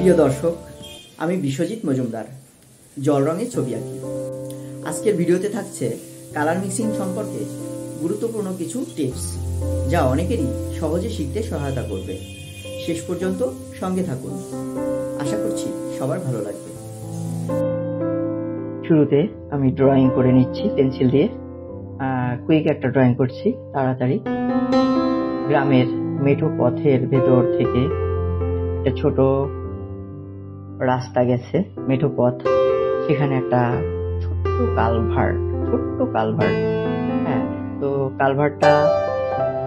প্রিয় দর্শক, আমি বিশ্বজিৎ মজুমদার, জল রঙে ছবি আঁকি। আজকের ভিডিওতে থাকছে কালার মিক্সিং সম্পর্কে গুরুত্বপূর্ণ কিছু টিপস, যা অনেকেরই সহজে শিখতে সহায়তা করবে। শেষ পর্যন্ত সঙ্গে থাকুন, আশা করছি সবার ভালো লাগবে। শুরুতে আমি ড্রয়িং করে নিচ্ছি পেন্সিল দিয়ে। কুইক একটা ড্রয়িং করছি, তাড়াতাড়ি। গ্রামের মেঠো পথের ভেতর থেকে একটা ছোট রাস্তা গেছে, মেঠো পথ। সেখানে একটা ছোট্ট কালভার্ট। হ্যাঁ, তো কালভার্টটা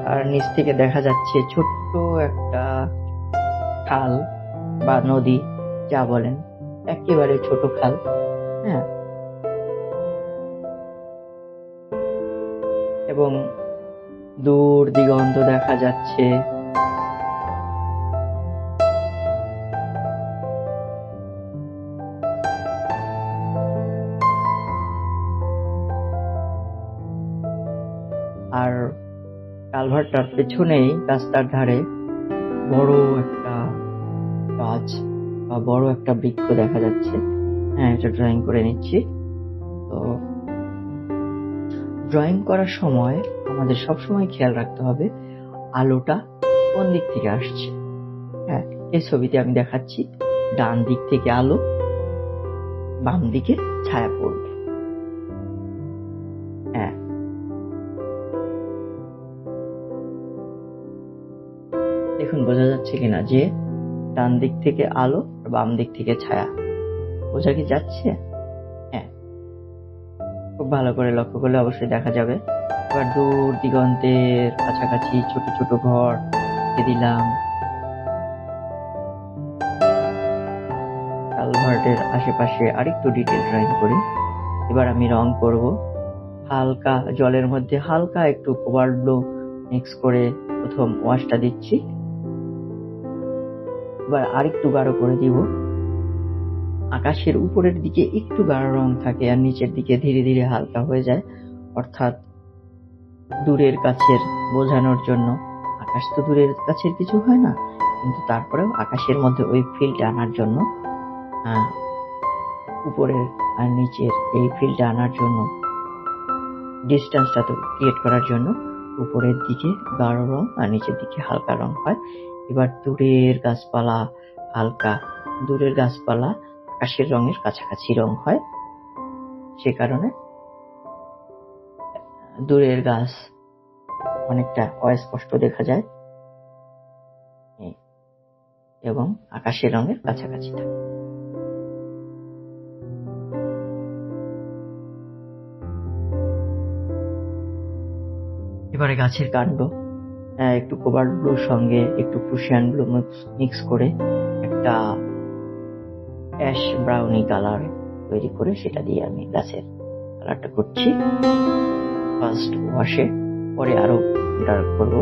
আর নিচ থেকে দেখা যাচ্ছে ছোট্ট একটা খাল বা নদী, যা বলেন, একেবারে ছোট খাল। হ্যাঁ, এবং দূর দিগন্ত দেখা যাচ্ছে আর কালভার্টটার পেছনেই রাস্তার ধারে বড় একটা গাছ বা বড় একটা বৃক্ষ দেখা যাচ্ছে। হ্যাঁ, এটা ড্রয়িং করে নিচ্ছি। তো ড্রয়িং করার সময় আমাদের সবসময় খেয়াল রাখতে হবে আলোটা কোন দিক থেকে আসছে। হ্যাঁ, এই ছবিতে আমি দেখাচ্ছি ডান দিক থেকে আলো, বাম দিকে ছায়া পড়বে। হ্যাঁ, দেখুন বোঝা যাচ্ছে কিনা যে ডান দিক থেকে আলো আর বাম দিক থেকে ছায়া। বোঝা কি যাচ্ছে? হ্যাঁ, খুব ভালো করে লক্ষ্য করলে অবশ্যই দেখা যাবে। এবার দূর দিগন্তের কাছাকাছি ছোট ছোট ঘর দিলাম। কালভার্টের আশেপাশে আরেকটু ডিটেল ড্রয়িং করি। এবার আমি রং করব। হালকা জলের মধ্যে হালকা একটু কোবাল্ট ব্লু মিক্স করে প্রথম ওয়াশটা দিচ্ছি। এবার আরেকটু গাঢ় করে দিব। আকাশের উপরের দিকে একটু গাঢ় রং থাকে আর নিচের দিকে ধীরে ধীরে হালকা হয়ে যায়, অর্থাৎ দূরের কাছের বোঝানোর জন্য। আকাশ তো দূরের কাছের কিছু হয় না, কিন্তু তারপরেও আকাশের মধ্যে ওই ফিলটা আনার জন্য, উপরের আর নিচের এই ফিলটা আনার জন্য, ডিস্টেন্সটা তো ক্রিয়েট করার জন্য উপরের দিকে গাঢ় রং আর নিচের দিকে হালকা রং হয়। এবার দূরের গাছপালা আকাশের রঙের কাছাকাছি রং হয়, সে কারণে দূরের গাছ অনেকটা অস্পষ্ট দেখা যায় এবং আকাশের রঙের কাছাকাছি থাকে। এবারে গাছের কাণ্ড একটু কোবাল্ট ব্লুর সঙ্গে একটু প্রুশিয়ান ব্লু মিক্স করে একটা অ্যাশ ব্রাউনি কালার তৈরি করে সেটা দিয়ে আমি গাছের কালারটা করছি ফার্স্ট ওয়াশে, পরে আরো ডার্ক করব।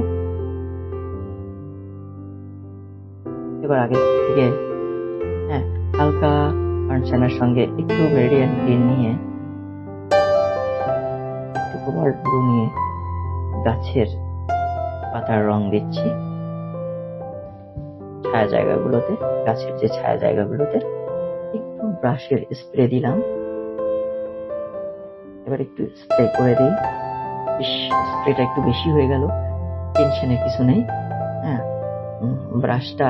এবার আগে থেকে হালকা কনসার্নের সঙ্গে একটু রেডিয়ান্ট গ্রিন নিয়ে একটু কোবাল্ট ব্লু নিয়ে গাছের পাতার রং দিচ্ছি গাছের যে ছায়া জায়গাগুলোতে একটু ব্রাশের স্প্রে দিলাম। এবার একটু স্প্রে করে দিই। স্প্রেটা একটু বেশি হয়ে গেল, টেনশনের কিছু নেই। হ্যাঁ, ব্রাশটা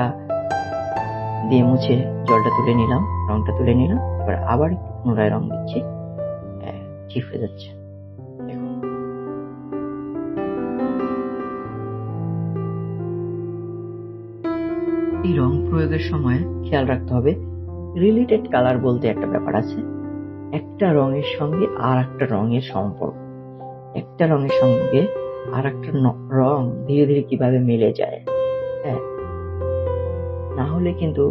দিয়ে মুছে জলটা তুলে নিলাম, রংটা তুলে নিলাম। এবার আবার একটু পুনরায় রং দিচ্ছি। ঠিক হয়ে যাচ্ছে। এই রং প্রয়োগের সময় খেয়াল রাখতে হবে রিলেটেড কালার বলতে একটা ব্যাপার আছে। একটা রঙের সঙ্গে আর একটা রঙের সম্পর্ক, একটা রঙের সঙ্গে আর একটা রং ধীরে ধীরে কিভাবে মিলে যায়। হ্যাঁ, না হলে কিন্তু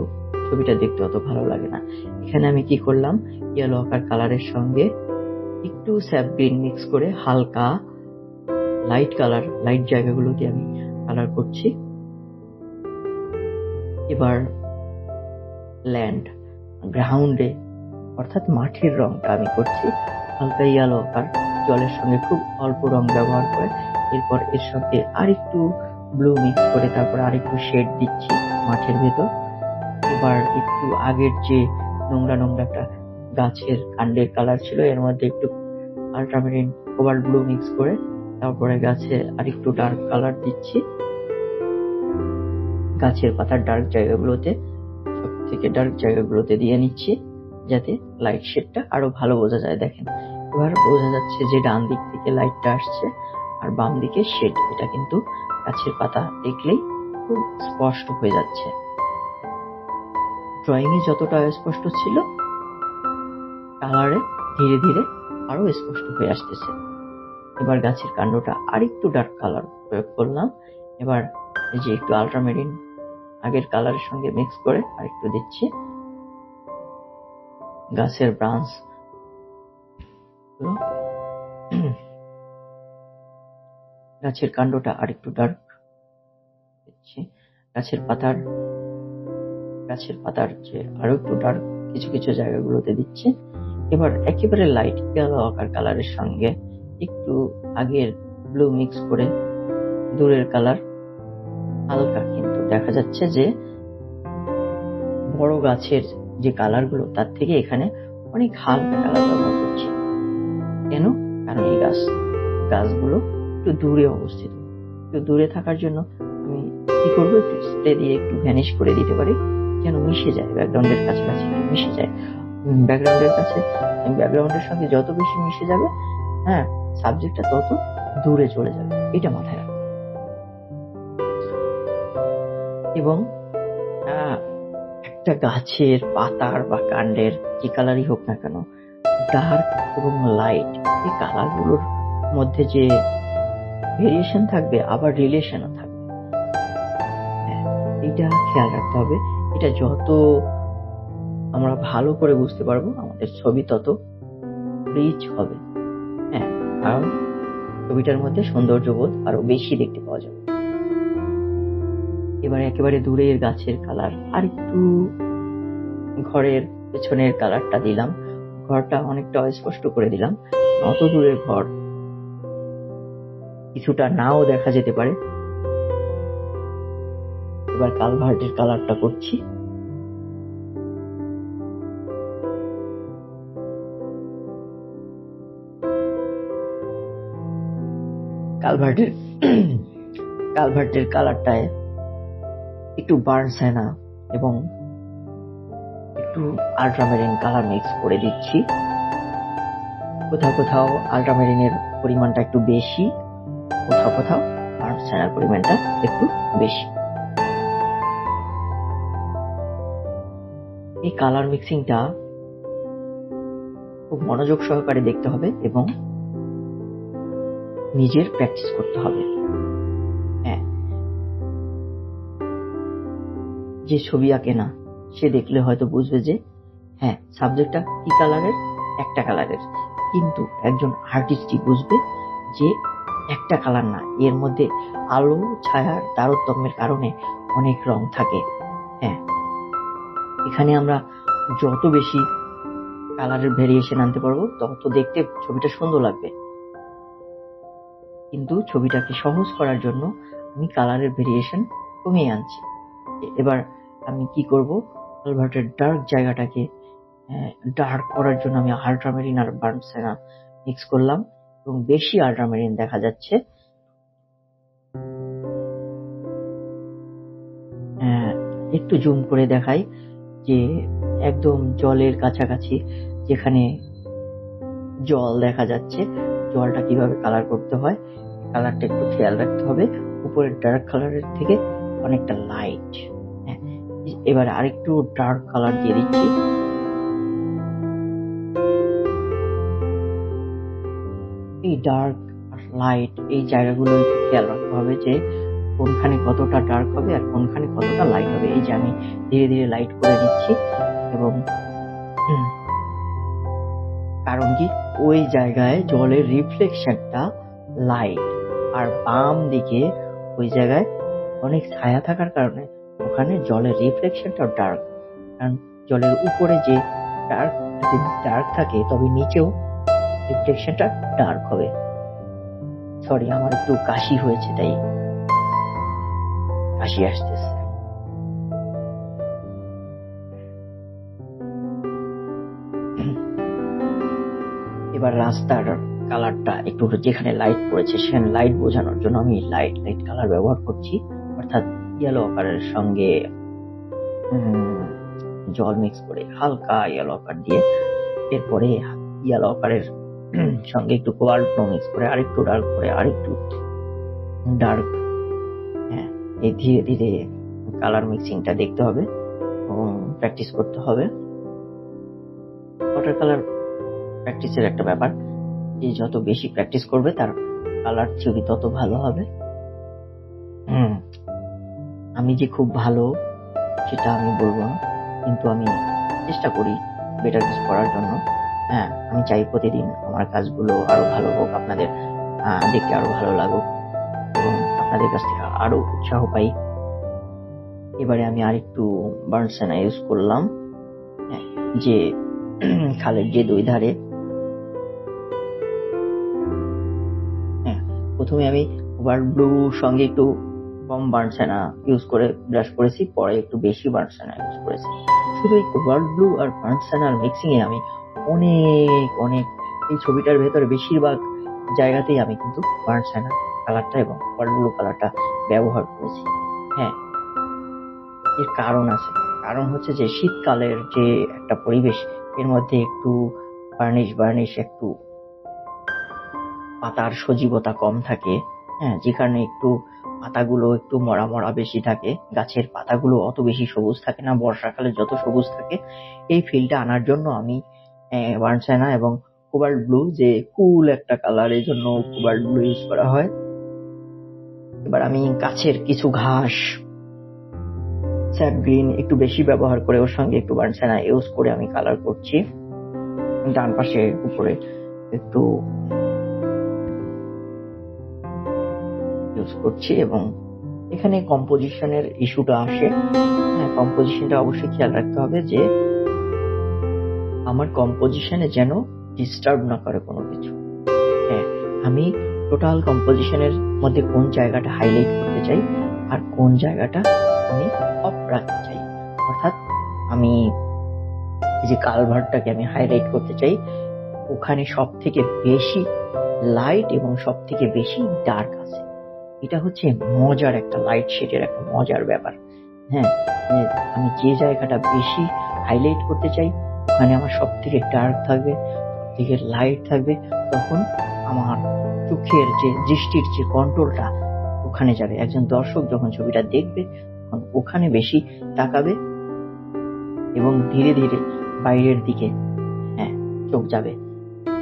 ছবিটা দেখতে অত ভালো লাগে না। এখানে আমি কি করলাম, ইয়েলো আকার কালারের সঙ্গে একটু স্যাপ গ্রিন মিক্স করে হালকা লাইট জায়গাগুলোতে আমি কালার করছি। এবার গ্রাউন্ডে অর্থাৎ মাঠের রংটা আমি করছি হালকা ইয়েলো আকার জলের সঙ্গে খুব অল্প রং ব্যবহার করে। এরপর এর সঙ্গে আরেকটু ব্লু মিক্স করে তারপর আরেকটু শেড দিচ্ছি মাঠের ভেতর। এবার একটু আগের যে নোংরা নোংরা একটা গাছের কাণ্ডের কালার ছিল এর মধ্যে একটু আল্ট্রামেরিন কোবাল্ট ব্লু মিক্স করে তারপরে গাছে আরেকটু ডার্ক কালার দিচ্ছি। গাছের পাতার ডার্ক জায়গাগুলোতে, সব থেকে ডার্ক জায়গাগুলোতে দিয়ে নিচ্ছি যাতে লাইট শেডটা আরো ভালো বোঝা যায়। দেখেন এবার বোঝা যাচ্ছে যে ডান দিক থেকে লাইটটা আসছে আর বাম দিকে শেড। এটা কিন্তু গাছের পাতা দেখলেই খুব স্পষ্ট হয়ে যাচ্ছে। ড্রয়িং এ যতটা স্পষ্ট ছিল কালারে ধীরে ধীরে আরো স্পষ্ট হয়ে আসতেছে। এবার গাছের কাণ্ডটা আরেকটু ডার্ক কালার প্রয়োগ করলাম। এবার এই যে একটু আল্ট্রামেরিন আগের কালারের সঙ্গে মিক্স করে আরেকটু দিচ্ছি। গাছের ব্রাঞ্চ গাছের কাণ্ডটা আরেকটু ডার্ক দিচ্ছি। গাছের পাতার যে আরো একটু ডার্ক কিছু কিছু জায়গাগুলোতে দিচ্ছি। এবার একেবারে লাইট ইয়েলো আকার কালারের সঙ্গে একটু আগের ব্লু মিক্স করে দূরের কালার হালকা, কিন্তু দেখা যাচ্ছে যে বড় গাছের যে কালার গুলো তার থেকে এখানে অনেক হালকা কালার ব্যবহার করছি। কেন? কারণ এই গাছগুলো একটু দূরে অবস্থিত। একটু দূরে থাকার জন্য আমি কি করবো, একটু স্প্রে দিয়ে একটু ভ্যানিশ করে দিতে পারি যেন মিশে যায়, ব্যাকগ্রাউন্ডের কাছাকাছি একটু মিশে যায়। ব্যাকগ্রাউন্ডের সঙ্গে যত বেশি মিশে যাবে, হ্যাঁ, সাবজেক্টটা তত দূরে চলে যাবে। এটা মাথায় রাখতে। এবং একটা গাছের পাতার বা কাণ্ডের যে কালারই হোক না কেন, ডার্ক এবং লাইট এই কালারগুলোর মধ্যে যে ভেরিয়েশন থাকবে আবার রিলেশনও থাকবে। এটা খেয়াল রাখতে হবে। এটা যত আমরা ভালো করে বুঝতে পারবো আমাদের ছবি তত রিচ হবে। হ্যাঁ, কারণ ছবিটার মধ্যে সৌন্দর্যবোধ আরো বেশি দেখতে পাওয়া যাবে। এবার একেবারে দূরের গাছের কালার আর একটু ঘরের পেছনের কালারটা দিলাম। ঘরটা অনেকটা স্পষ্ট করে দিলাম। অত দূরের ঘর কিছুটা নাও দেখা যেতে পারে। এবার কালভার্টের কালারটা করছি। কালভার্টের কালারটায় একটু বার্নসাইনা এবং একটু আল্ট্রামেরিন কালার মিক্স করে দিচ্ছি। কোথাও কোথাও আল্ট্রামেরিনের পরিমাণটা একটু বেশি, কোথাও কোথাও বার্নসাইনার পরিমাণটা একটু বেশি। এই কালার মিক্সিংটা খুব মনোযোগ সহকারে দেখতে হবে এবং নিজের প্র্যাকটিস করতে হবে। হ্যাঁ, যে ছবি আঁকে না সে দেখলে হয়তো বুঝবে যে হ্যাঁ সাবজেক্টটা কি কালারের, একটা কালারের, কিন্তু একজন আর্টিস্টই বুঝবে যে একটা কালার না, এর মধ্যে আলো ছায়ার তারতম্যের কারণে অনেক রং থাকে। হ্যাঁ, এখানে আমরা যত বেশি কালারের ভেরিয়েশন আনতে পারবো তত দেখতে ছবিটা সুন্দর লাগবে। কিন্তু ছবিটাকে সহজ করার জন্য আমি কালারের ভেরিয়েশন কমিয়ে আনছি। এবার আমি কি করব, কালভার্টের ডার্ক জায়গাটাকে ডার্ক করার জন্য আমি আল্ট্রামেরিন আর বার্নসাইনা মিক্স করলাম এবং বেশি আল্ট্রামেরিন দেখা যাচ্ছে। একটু জুম করে দেখাই যে একদম জলের কাছাকাছি যেখানে জল দেখা যাচ্ছে, জলটা কিভাবে কালার করতে হয়, কালারটা একটু খেয়াল রাখতে হবে। উপরের ডার্ক কালারের থেকে অনেকটা লাইট। এবার আরেকটু ডার্ক কালার দিয়ে দিচ্ছি। এই ডার্ক আর লাইট এই জায়গাগুলো একটু খেয়াল রাখতে হবে যে কোনখানে কতটা ডার্ক হবে আর কোনখানে কতটা লাইট হবে। এই যে আমি ধীরে ধীরে লাইট করে নিচ্ছি এবং কারণ কি ওই জায়গায় জলের রিফ্লেকশনটা লাইট, আর বাম দিকে ওই জায়গায় অনেক ছায়া থাকার কারণে ওখানে জলের রিফ্লেকশনটা ডার্ক। কারণ জলের উপরে যে ডার্ক থাকে তবে নিচেও রিফ্লেকশনটা ডার্ক হবে। সরি, আমার একটু কাশি হয়েছে তাই কাশি আসতেছে। এবার রাস্তার কালারটা একটু যেখানে লাইট পড়েছে সেখানে লাইট বোঝানোর জন্য আমি লাইট কালার ব্যবহার করছি, অর্থাৎ ইয়েলো আকারের সঙ্গে জল মিক্স করে হালকা ইয়েলো আকার দিয়ে, এরপরে ইয়েলো আকারের সঙ্গে একটু কোবাল্ট ব্লু মিক্স করে আরেকটু ডার্ক করে আরেকটু ডার্ক। এই ধীরে ধীরে কালার মিক্সিংটা দেখতে হবে এবং প্র্যাকটিস করতে হবে। ওয়াটার কালার প্র্যাকটিসের একটা ব্যাপার, যে যত বেশি প্র্যাকটিস করবে তার কালার ছবি তত ভালো হবে। আমি যে খুব ভালো সেটা আমি বলবো না, কিন্তু আমি চেষ্টা করি বেটার কিছু করার জন্য। আমি চাই প্রতিদিন আমার কাজগুলো আরো ভালো হোক, আপনাদের দেখতে আরো ভালো লাগুক এবং আপনাদের কাছ থেকে আরো উৎসাহ পাই। এবারে আমি আরেকটু বার্নসেনা ইউজ করলাম, যে খালের যে দুই ধারে। প্রথমে আমি কোবাল্ট ব্লু সঙ্গে একটু কম বার্নসেনা ইউজ করে ব্রাশ করেছি, পরে একটু বেশি বার্নসেনা ইউজ করেছি। শুধু এই কোবাল্ট ব্লু আর বার্নসেনার মিক্সিং এ আমি অনেক এই ছবিটার ভেতরে বেশিরভাগ জায়গাতেই আমি কিন্তু বার্নসেনা কালারটা এবং কোবাল্ট ব্লু কালারটা ব্যবহার করেছি। এর কারণ আছে, কারণ হচ্ছে যে শীতকালের যে একটা পরিবেশ, এর মধ্যে একটু বার্নিশ একটু পাতার সজীবতা কম থাকে, যে কারণে একটু পাতাগুলো একটু মরা বেশি থাকে, গাছের পাতাগুলো অত বেশি সবুজ থাকে না। বর্ষাকালে যত সবুজ থাকে, এই ফিলটা আনার জন্য আমি বার্নসেনা এবং কোবাল্ট ব্লু, যে কুল একটা কালার, এই জন্য কোবাল্ট ব্লু ইউজ করা হয়। এবার আমি গাছের কিছু ঘাস স্যাপ গ্রিন একটু বেশি ব্যবহার করে ওর সঙ্গে একটু বার্নসেনা ইউজ করে আমি কালার করছি। ডান পাশে উপরে একটু ইউজ করছি এবং এখানে কম্পোজিশনের ইস্যুটা আসে। কম্পোজিশনটা অবশ্যই খেয়াল রাখতে হবে যে আমার কম্পোজিশনে যেন ডিস্টার্ব না করে কোনো কিছু। আমি টোটাল কম্পোজিশনের মধ্যে কোন জায়গাটা হাইলাইট করতে চাই আর কোন জায়গাটা আমি অফ রাখতে চাই, অর্থাৎ আমি যে কালভার্টটাকে আমি হাইলাইট করতে চাই ওখানে সব থেকে বেশি লাইট এবং সব থেকে বেশি ডার্ক আছে। এটা হচ্ছে মজার একটা লাইট শেডের একটা মজার ব্যাপার। আমি যে জায়গাটা বেশি হাইলাইট করতে চাই ওখানে আমার সব থেকে ডার্ক থাকবে, সব থেকে লাইট থাকবে, তখন আমার চোখের যে দৃষ্টির যে কন্ট্রোলটা ওখানে যাবে। একজন দর্শক যখন ছবিটা দেখবে তখন ওখানে বেশি তাকাবে এবং ধীরে ধীরে বাইরের দিকে চোখ যাবে।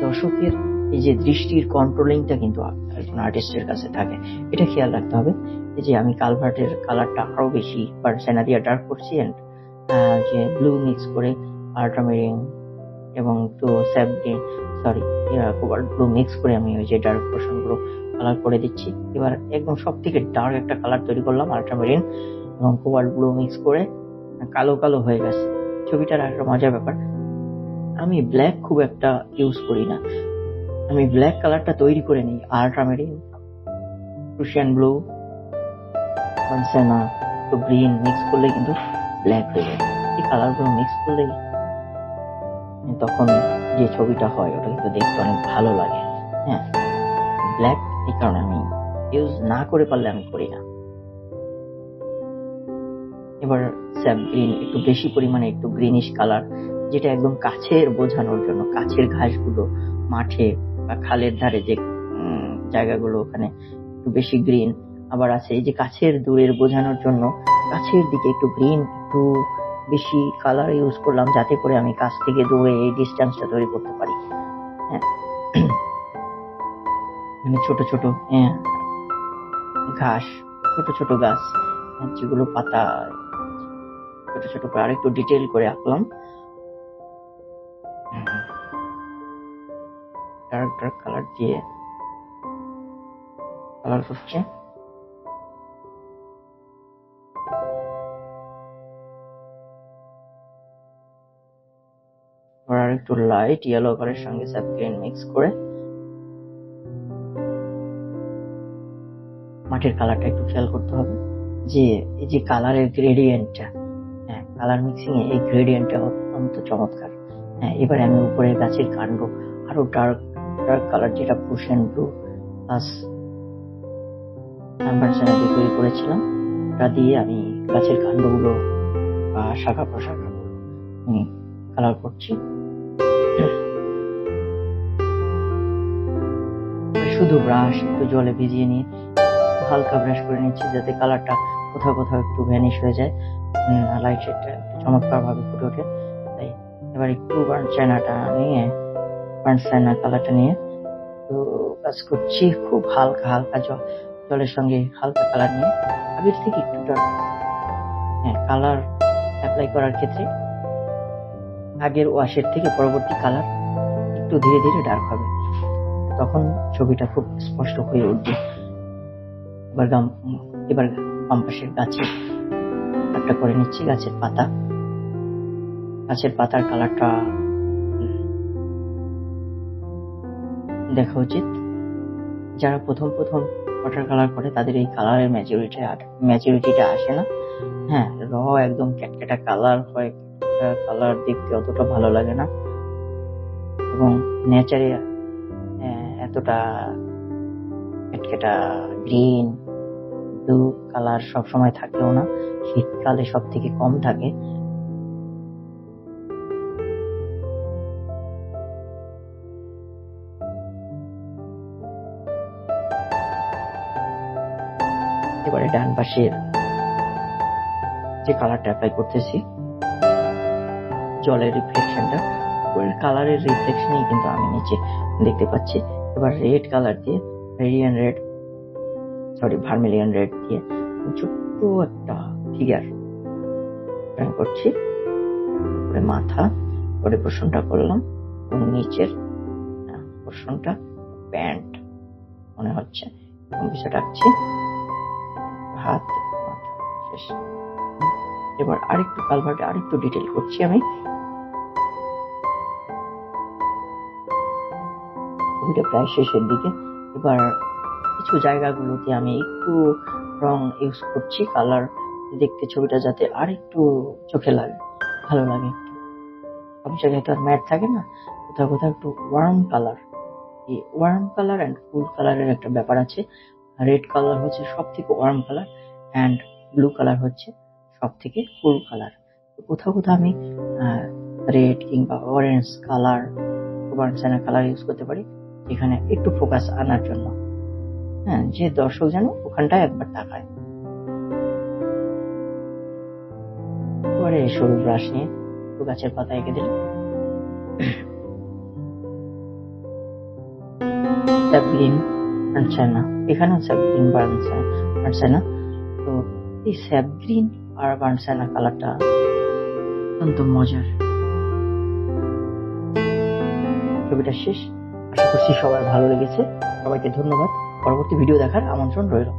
দর্শকের এই যে দৃষ্টির কন্ট্রোলিংটা কিন্তু একজন আর্টিস্টের কাছে থাকে, এটা খেয়াল রাখতে হবে। এই যে আমি কালভার্টের কালারটা আরো বেশি বার্নসেনা দিয়ে ডার্ক করছি, যে ব্লু মিক্স করে আল্ট্রামেরিন এবং একটু sap green cobalt blue mix করে আমি ওই যে ডার্ক পোর্শন গুলো কালার করে দিচ্ছি। এবার একদম সব থেকে ডার্ক একটা কালার তৈরি করলাম আল্ট্রামেরিন এবং কোবাল্ট ব্লু মিক্স করে, কালো হয়ে গেছে। ছবিটার একটা মজার ব্যাপার, আমি ব্ল্যাক খুব একটা ইউজ করি না, আমি ব্ল্যাক কালারটা তৈরি করে নিই আল্ট্রামেরিন, প্রুশিয়ান ব্লু, বার্নসেনা তো গ্রিন মিক্স করলে কিন্তু ব্ল্যাক হয়ে যায়। এই কালারগুলো মিক্স করলেই তখন যে ছবিটা হয় ওটা কিন্তু দেখতে অনেক ভালো লাগে। ব্ল্যাক এই কারণে আমি ইউজ না করে পারলে আমি করি না। এবার স্যাপ গ্রিন একটু বেশি পরিমাণে একটু গ্রিনিশ কালার, যেটা একদম কাছের বোঝানোর জন্য, কাছের ঘাসগুলো মাঠে বা খালের ধারে যে জায়গাগুলো ওখানে একটু বেশি গ্রিন। আবার আছে এই যে কাছের দূরের বোঝানোর জন্য কাছের দিকে একটু গ্রিন একটু বেশি কালার ইউজ করলাম, যাতে করে আমি কাছ থেকে দূরে এই ডিস্টেন্সটা তৈরি করতে পারি। ছোট ছোট ঘাস, ছোট গাছ, যেগুলো পাতা ছোট করে আরেকটু ডিটেইল করে আঁকলাম। ডার্ক কালার দিয়ে কালার করছে। আর একটু লাইট ইয়েলো কালারের সঙ্গে স্যাপ গ্রিন মিক্স করে মাটির কালারটা একটু খেয়াল করতে হবে, যে এই যে কালারের গ্রেডিয়েন্টটা, কালার মিক্সিং এ এই গ্রেডিয়েন্টটা অত্যন্ত চমৎকার। এবারে আমি উপরের গাছের কাণ্ড আরো ডার্ক ডার্ক কালার যেটা প্রুশিয়ান ব্লু প্লাস বার্নসাইনা দিয়ে তৈরি করেছিলাম, ওটা দিয়ে আমি গাছের কাণ্ডগুলো বা শাখা প্রশাখাগুলো আমি কালার করছি। শুধু ব্রাশ একটু জলে ভিজিয়ে নিয়ে হালকা ব্রাশ করে নিচ্ছি, যাতে কালারটা কোথাও কোথাও একটু ভ্যানিশ হয়ে যায়, লাইট শেডটা একটু চমৎকার ভাবে ফুটে ওঠে। তাই এবার একটু বার্নসাইনা কালারটা নিয়ে তো কাজ করছি। খুব হালকা হালকা জলের সঙ্গে হালকা কালার নিয়ে আগের থেকে একটু কালার অ্যাপ্লাই করার ক্ষেত্রে আগের ওয়াশের থেকে পরবর্তী কালার একটু ধীরে ধীরে ডার্ক হবে, তখন ছবিটা খুব স্পষ্ট হয়ে উঠবে। এবার বাম পাশের গাছে একটা করে নিচ্ছি। গাছের পাতার কালারটা দেখা উচিত। যারা প্রথম ওয়াটার কালার করে তাদের এই কালারের ম্যাচুরিটিটা আসে না। হ্যাঁ, একদম ক্যাটকেটা কালার হয়, কালার দেখতে অতটা ভালো লাগে না, এবং নেচারে এতটা ক্যাটকেটা গ্রিন ব্লু কালার সবসময় থাকেও না, শীতকালে সব থেকে কম থাকে। এবারে ডান পাশের যে কালারটা অ্যাপ্লাই করতেছি, জলের রিফ্লেকশনটা, ওই কালারের রিফ্লেকশনই কিন্তু আমি নিচে দেখতে পাচ্ছি। এবার রেড কালার দিয়ে ভার্মিলিয়ন রেড দিয়ে ছোট্ট একটা ফিগার ড্রয়িং করছি। তারপরে মাথা, পরে পোর্শনটা করলাম, এবং নিচের পোর্শনটা প্যান্ট মনে হচ্ছে, বিষয়টা রাখছি। হাত, মাথা শেষ। এবার আরেকটু কালভার্টে আরেকটু ডিটেল করছি আমি। ছবিটা প্রায় শেষের দিকে। এবার কিছু জায়গাগুলোতে আমি একটু রং ইউজ করছি, কালার দেখতে ছবিটা যাতে আরেকটু চোখে লাগে, ভালো লাগে। সব জায়গায় তো আর ম্যাট থাকে না, কোথাও কোথাও একটু ওয়ার্ম কালার, এই ওয়ার্ম কালার অ্যান্ড কুল কালারের একটা ব্যাপার আছে। রেড কালার হচ্ছে সব থেকে worm colour, and blue colour হচ্ছে সব থেকে কুল কালার। কোথাও কোথাও আমি রেড কিংবা অরেঞ্জ কালার, বার্নসাইনা কালার ইউজ করতে পারি, এখানে একটু ফোকাস আনার জন্য। হ্যাঁ, যে দর্শক যেন ওখানটায় একবার তাকায়। পরে সরু ব্রাশ নিয়ে গাছের পাতা এঁকে দিলাম। স্যাপগ্রিন বার্নসাইনা, এখানেও স্যাপগ্রিন বার্নসাইনা। তো এই স্যাপগ্রিন আর বার্নসাইনা কালারটা অত্যন্ত মজার। ছবিটা শেষ, আশা করছি সবার ভালো লেগেছে। সবাইকে ধন্যবাদ। পরবর্তী ভিডিও দেখার আমন্ত্রণ রইল।